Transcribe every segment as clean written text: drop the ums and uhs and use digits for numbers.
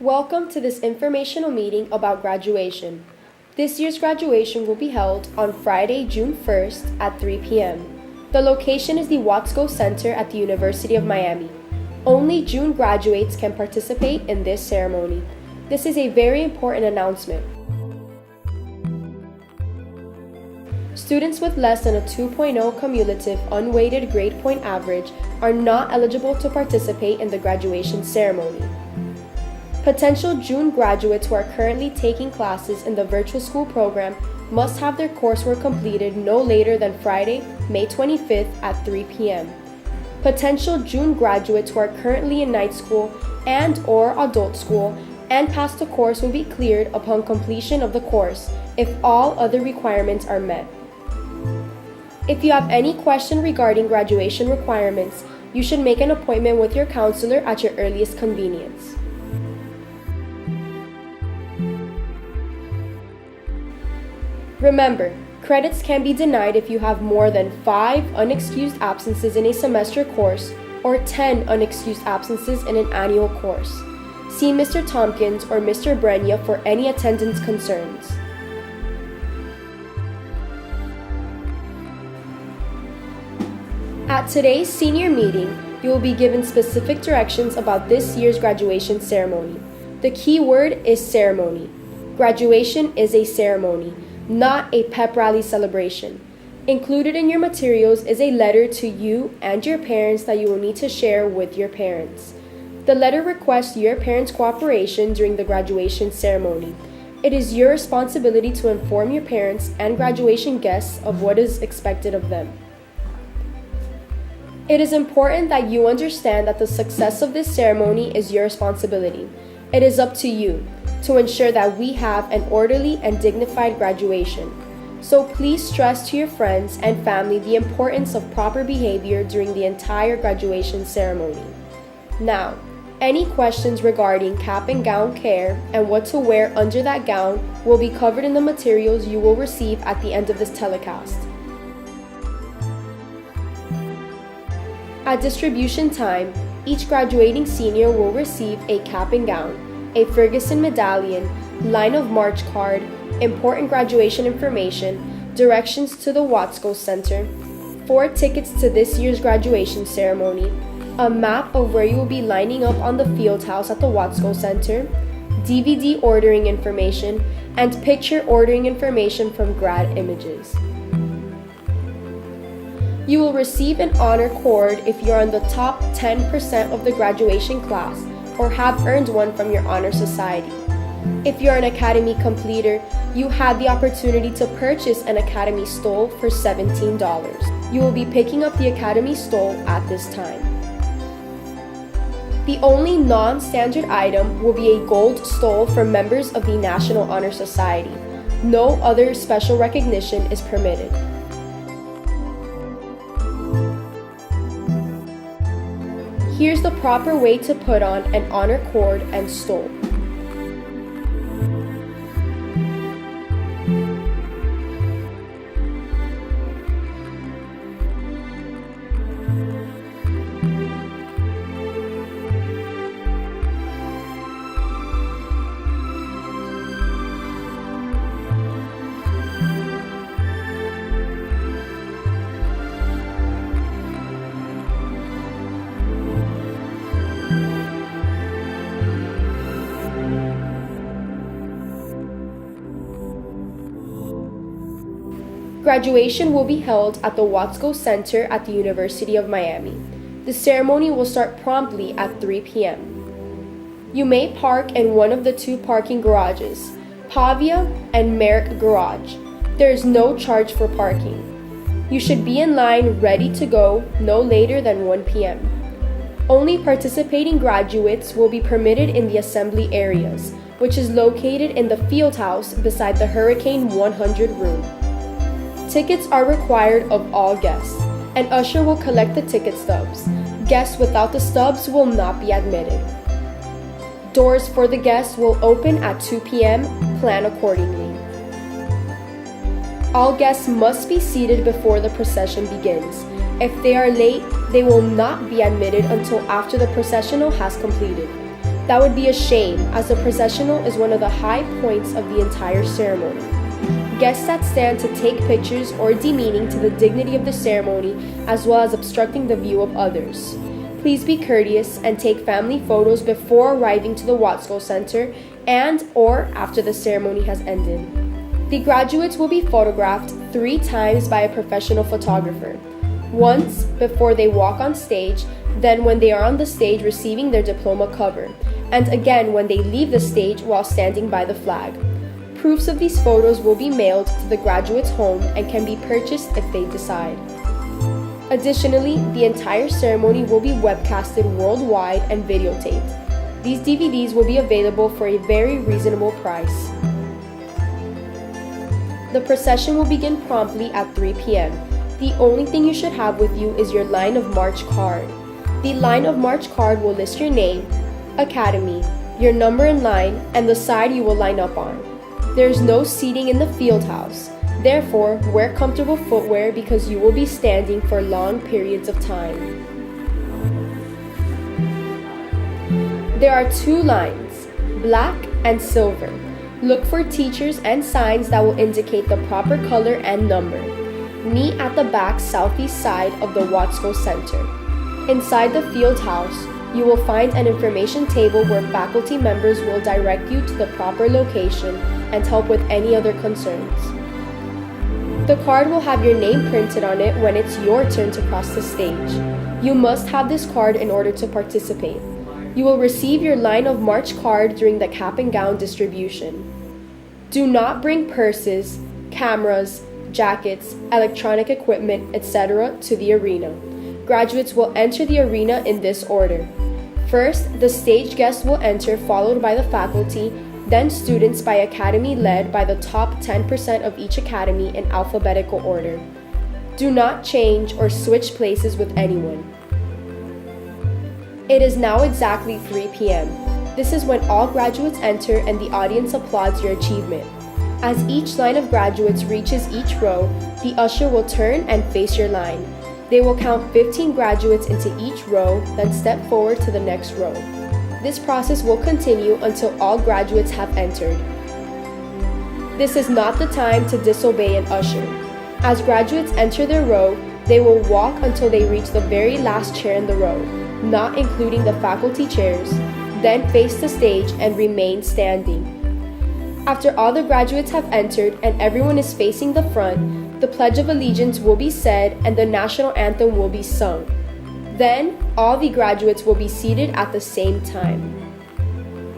Welcome to this informational meeting about graduation. This year's graduation will be held on Friday, June 1st at 3 p.m. The location is the Watsco Center at the University of Miami. Only June graduates can participate in this ceremony. This is a very important announcement. Students with less than a 2.0 cumulative unweighted grade point average are not eligible to participate in the graduation ceremony. Potential June graduates who are currently taking classes in the virtual school program must have their coursework completed no later than Friday, May 25th at 3 p.m. Potential June graduates who are currently in night school and/or adult school and pass the course will be cleared upon completion of the course if all other requirements are met. If you have any question regarding graduation requirements, you should make an appointment with your counselor at your earliest convenience. Remember, credits can be denied if you have more than 5 unexcused absences in a semester course or 10 unexcused absences in an annual course. See Mr. Tompkins or Mr. Brenya for any attendance concerns. At today's senior meeting, you will be given specific directions about this year's graduation ceremony. The key word is ceremony. Graduation is a ceremony, not a pep rally celebration. Included in your materials is a letter to you and your parents that you will need to share with your parents. The letter requests your parents' cooperation during the graduation ceremony. It is your responsibility to inform your parents and graduation guests of what is expected of them. It is important that you understand that the success of this ceremony is your responsibility. It is up to you to ensure that we have an orderly and dignified graduation. So please stress to your friends and family the importance of proper behavior during the entire graduation ceremony. Now, any questions regarding cap and gown care and what to wear under that gown will be covered in the materials you will receive at the end of this telecast. At distribution time, each graduating senior will receive a cap and gown, a Ferguson medallion, line of march card, important graduation information, directions to the Watsco Center, 4 tickets to this year's graduation ceremony, a map of where you will be lining up on the field house at the Watsco Center, DVD ordering information, and picture ordering information from Grad Images. You will receive an honor cord if you're on the top 10% of the graduation class or have earned one from your honor society. If you're an academy completer, you had the opportunity to purchase an academy stole for $17. You will be picking up the academy stole at this time. The only non-standard item will be a gold stole for members of the National Honor Society. No other special recognition is permitted. Here's the proper way to put on an honor cord and stole. Graduation will be held at the Watsco Center at the University of Miami. The ceremony will start promptly at 3 p.m. You may park in one of the 2 parking garages, Pavia and Merrick garage. There is no charge for parking. You should be in line ready to go no later than 1 p.m. Only participating graduates will be permitted in the assembly areas, which is located in the field house beside the Hurricane 100 room. Tickets are required of all guests. An usher will collect the ticket stubs. Guests without the stubs will not be admitted. Doors for the guests will open at 2 p.m. Plan accordingly. All guests must be seated before the procession begins. If they are late, they will not be admitted until after the processional has completed. That would be a shame, as the processional is one of the high points of the entire ceremony. Guests that stand to take pictures or demeaning to the dignity of the ceremony, as well as obstructing the view of others. Please be courteous and take family photos before arriving to the Watsco Center and or after the ceremony has ended. The graduates will be photographed 3 times by a professional photographer. Once before they walk on stage, then when they are on the stage receiving their diploma cover, and again when they leave the stage while standing by the flag. Proofs of these photos will be mailed to the graduate's home and can be purchased if they decide. Additionally, the entire ceremony will be webcasted worldwide and videotaped. These DVDs will be available for a very reasonable price. The procession will begin promptly at 3 p.m. The only thing you should have with you is your line of march card. The line of march card will list your name, academy, your number in line, and the side you will line up on. There is no seating in the field house. Therefore, wear comfortable footwear because you will be standing for long periods of time. There are 2 lines, black and silver. Look for teachers and signs that will indicate the proper color and number. Meet at the back southeast side of the Watsco Center. Inside the field house, you will find an information table where faculty members will direct you to the proper location and help with any other concerns. The card will have your name printed on it when it's your turn to cross the stage. You must have this card in order to participate. You will receive your line of march card during the cap and gown distribution. Do not bring purses, cameras, jackets, electronic equipment, etc. to the arena. Graduates will enter the arena in this order. First, the stage guests will enter, followed by the faculty, then students by academy led by the top 10% of each academy in alphabetical order. Do not change or switch places with anyone. It is now exactly 3 p.m. This is when all graduates enter and the audience applauds your achievement. As each line of graduates reaches each row, the usher will turn and face your line. They will count 15 graduates into each row, then step forward to the next row. This process will continue until all graduates have entered. This is not the time to disobey an usher. As graduates enter their row, they will walk until they reach the very last chair in the row, not including the faculty chairs, then face the stage and remain standing. After all the graduates have entered and everyone is facing the front, the Pledge of Allegiance will be said and the national anthem will be sung. Then, all the graduates will be seated at the same time.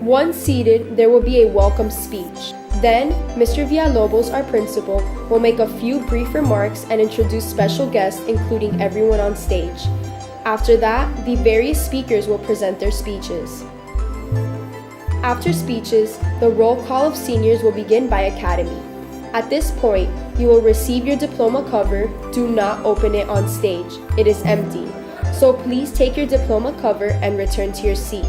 Once seated, there will be a welcome speech. Then, Mr. Villalobos, our principal, will make a few brief remarks and introduce special guests, including everyone on stage. After that, the various speakers will present their speeches. After speeches, the roll call of seniors will begin by academy. At this point, you will receive your diploma cover. Do not open it on stage. It is empty. So please take your diploma cover and return to your seat.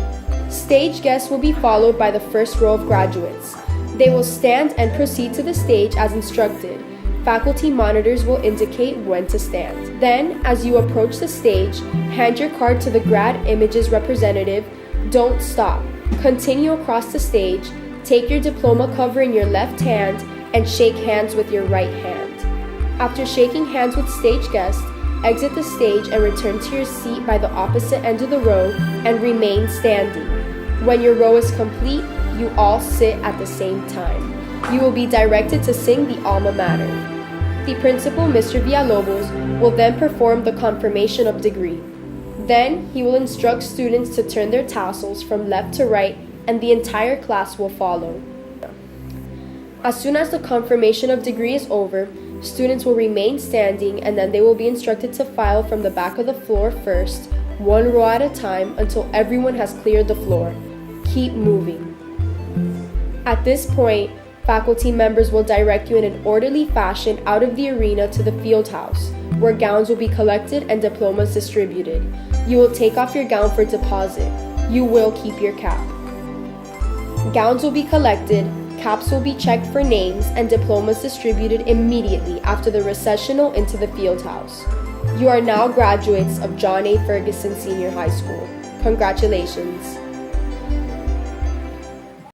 Stage guests will be followed by the first row of graduates. They will stand and proceed to the stage as instructed. Faculty monitors will indicate when to stand. Then, as you approach the stage, hand your card to the Grad Images representative. Don't stop. Continue across the stage, take your diploma cover in your left hand, and shake hands with your right hand. After shaking hands with stage guests, exit the stage and return to your seat by the opposite end of the row and remain standing. When your row is complete, you all sit at the same time. You will be directed to sing the alma mater. The principal, Mr. Villalobos, will then perform the confirmation of degree. Then, he will instruct students to turn their tassels from left to right, and the entire class will follow. As soon as the confirmation of degree is over, students will remain standing and then they will be instructed to file from the back of the floor first, one row at a time until everyone has cleared the floor. Keep moving. At this point, faculty members will direct you in an orderly fashion out of the arena to the field house, where gowns will be collected and diplomas distributed. You will take off your gown for deposit. You will keep your cap. Gowns will be collected, caps will be checked for names, and diplomas distributed immediately after the recessional into the field house. You are now graduates of John A. Ferguson Sr. High School. Congratulations.